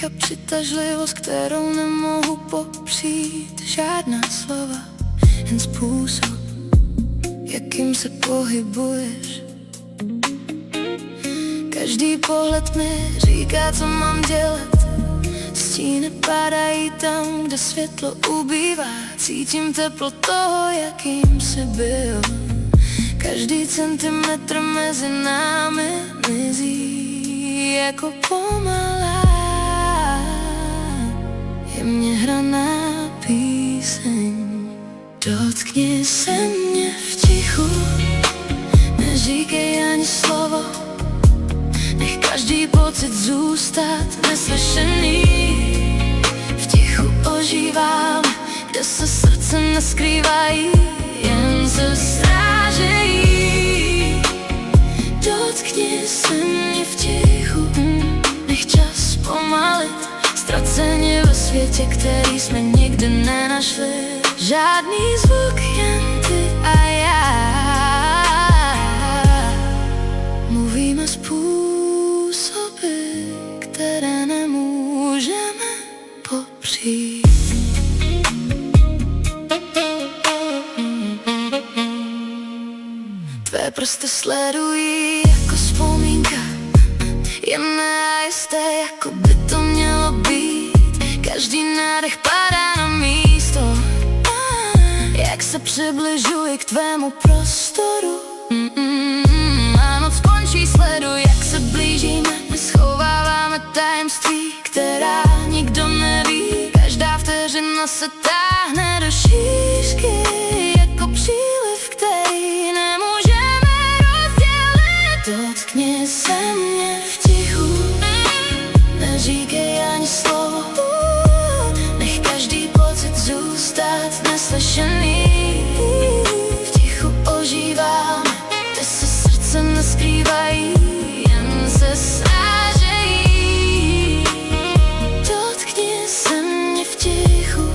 a přitažlivost, kterou nemohu popřít. Žádná slova, jen způsob, jakým se pohybuješ. Každý pohled mi říká, co mám dělat. Stíny padají tam, kde světlo ubývá. Cítím teplo toho, jakým jsi byl. Každý centimetr mezi námi mizí jako pomalá jemně hraná píseň. Dotkni se mě v tichu, neříkej ani slovo, nech každý pocit zůstat neslyšený. V tichu ožívám, kde se srdce neskrývají, jen se strážejí. Dotkni se mě v tichu, nech čas pomalit, ztraceně ve světě, který jsme nikdy nenašli. Žádný zvuk, jen ty a já. Mluvíme způsoby, které nemůžeme popřít. Tvé prsty sledují jako vzpomínka, jen nejisté, jako by to mělo být. Každý nádech padá na místo, jak se přibližuji k tvému prostoru. A noc končí, sleduj, jak se blížíme. My schováváme tajemství, která nikdo neví. Každá vteřina se táhne do šířky, jako příliv, který nemůžeme rozdělit. Dotkni se mě v tichu, neříkej ani slovo, nech každý pocit zůstat neslyšený. V tichu ožíváme, kde se srdce neskrývají, jen se srážejí. Dotkni se mě v tichu,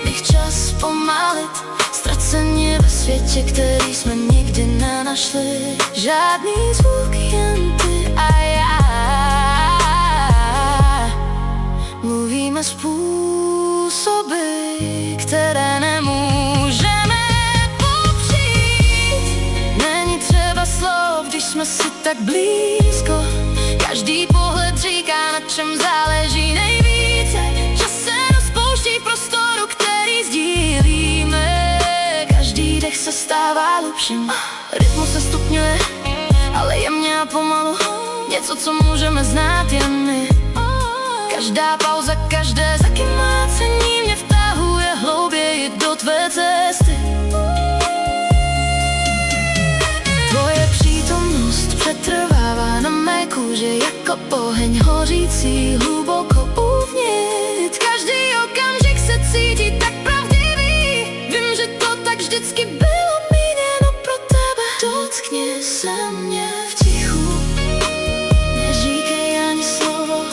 nech čas pomalit, ztraceně ve světě, který jsme nikdy nenašli. Žádný zvuk, jen ty a já. Mluvíme způsoby, které nemůžeme popřít. Není třeba slov, když jsme si tak blízko. Každý pohled říká, na čem záleží nejvíce. Čas se rozpouští v prostoru, který sdílíme. Každý dech se stává hlubším, rytmus se stupňuje, ale jemně a pomalu. Něco, co můžeme znát jen my. Každá pauza, každé zakymácení mě vtahuje hlouběji do tvé cesty. Tvoje přítomnost přetrvává na mé kůži jako oheň hořící hluboko uvnitř. Každý okamžik se cítí tak pravdivý. Vím, že to tak vždycky bylo míněno pro tebe. Dotkni se mě v tichu, neříkej ani slovo,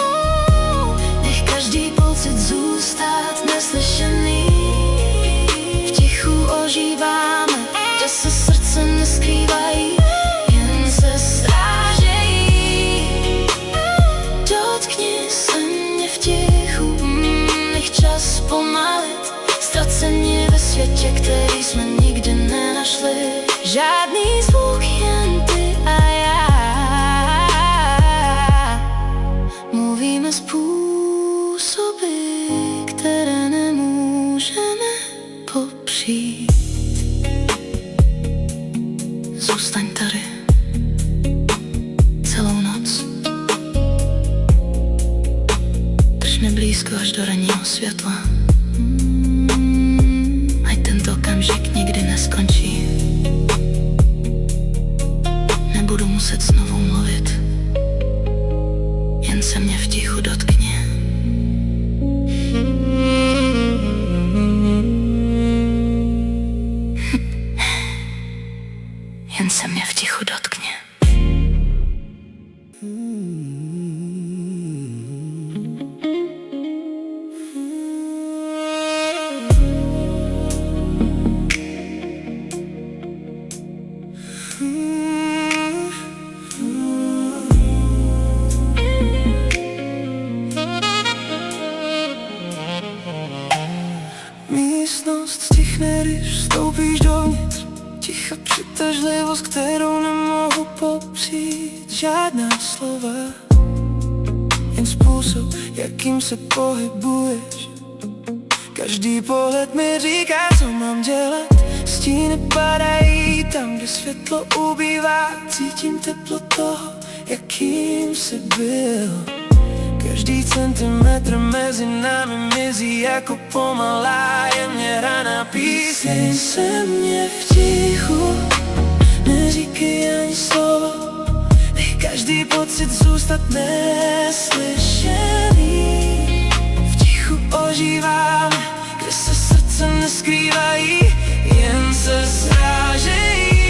nech každý pocit zůstat neslyšený. V tichu ožíváme, kde se srdce neskrývají, jen se strážejí. Dotkni se mě v tichu, nech čas pomalit, ztraceně ve světě, který jsme nikdy nenašli. Žádný zvuk, jen ty a já. Mluvíme způsoby, které nemůžeme popřít. Zůstaň tady celou noc. Drž mě blízko až do ranního světla. Ať tento okamžik nikdy neskončí. Nebudu muset znovu mluvit, jen se mě v tichu dotkni. Jen se mě v tichu dotkni. Ticho přitažlivost, kterou nemohu popřít žádná slova, jen způsob, jakým se pohybuješ. Každý pohled mi říká, co mám dělat. Stíny padají tam, kde světlo ubývá. Cítím teplo toho, jakým jsi byl. Každý centimetr mezi námi mizí jako pomalá jemně hraná píseň. Se mě v tichu, neříkej ani slovo, nech každý pocit zůstat neslyšený. V tichu ožívám, kde se srdce neskrývají, jen se srážejí.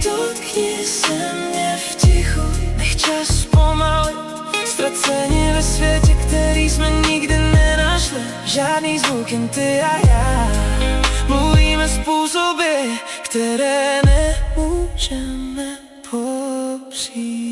Dotkni se mě v tichu, nech čas zpomalit, ztraceni ve světě, který jsme nikdy nenašli. Žádný zvuk, jen ty a já. Mluvíme způsoby, které nemůžeme popřít.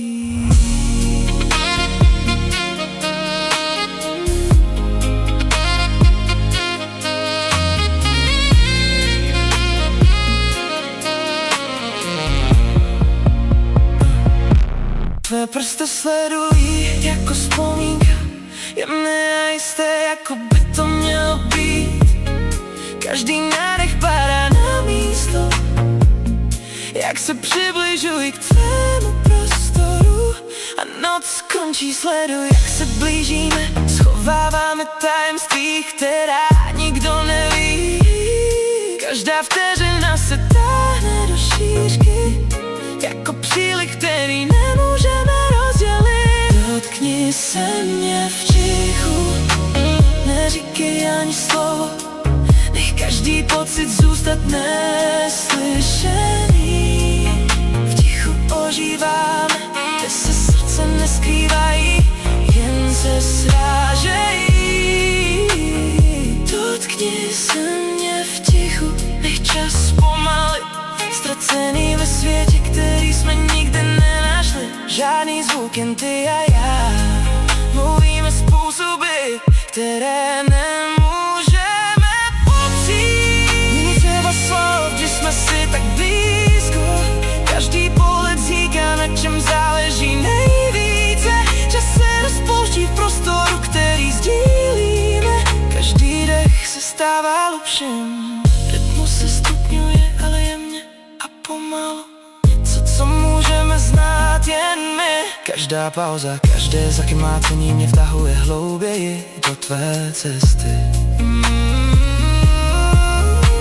Tvé prsty sledují jako vzpomínka, jemné a jisté, jako by to mělo být. Každý nádech padá na místo, jak se přibližuji k tvému prostoru. A noc končí, sleduj, jak se blížíme. Schováváme tajemství, která nikdo neví. Každá vteřina se táhne do šířky, jako přílik, který nemůžeme rozdělit. Dotkni se mě v tichu, neříkej ani slovo, nech každý pocit zůstat neslyšený. V tichu ožíváme, kde se srdce neskrývají, jen se srážejí. Dotkni se mě v tichu, nech čas zpomalit, ztracený ve světě, který jsme nikdy nenašli. Žádný zvuk, jen ty a já. Mluvíme způsoby, které nemůžeme popřít. Není třeba slov, když jsme si tak blízko. Každý pohled říká, na čem záleží nejvíce. Čas se rozpouští v prostoru, který sdílíme. Každý dech se stává hlubším, rytmus se stupňuje, ale jemně a pomalu. Něco, co můžeme znát jen my. Každá pauza, každé zakymácení mě vtahuje hlouběji do tvé cesty.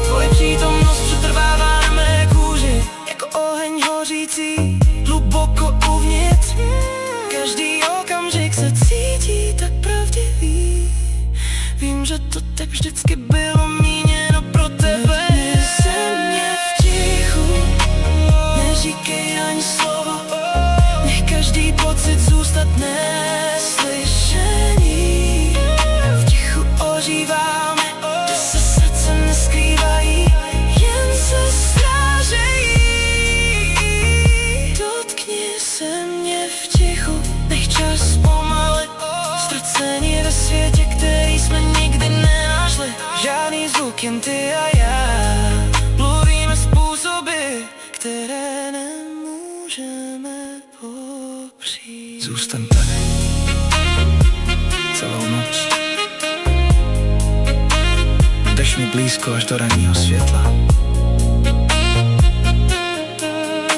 Tvoje přítomnost přetrvává na mé kůži, jako oheň hořící hluboko uvnitř. Každý okamžik se cítí tak pravdivý. Vím, že to tak vždycky bylo míněno pro tebe. Dotkni se mě v tichu, neříkej ani slovo, nech každý pocit zůstat neslyšený. V tichu ožíváme, kde se srdce neskrývají, jen se srážejí. Dotkni se mě v tichu, nech čas zpomalit, ztraceni ve světě, který jsme nikdy nenašli. Žádný zvuk, jen ty a já. Mluvíme způsoby, které nemůžeme popřít. Zůstaň tady celou noc, drž mi blízko až do ranního světla.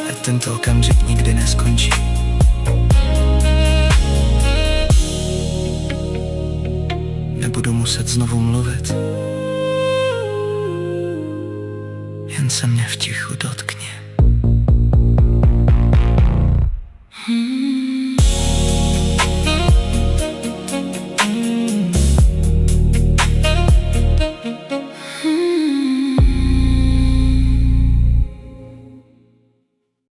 Ať tento okamžik nikdy neskončí. Nebudu muset znovu mluvit, jen se mě v tichu dotkni.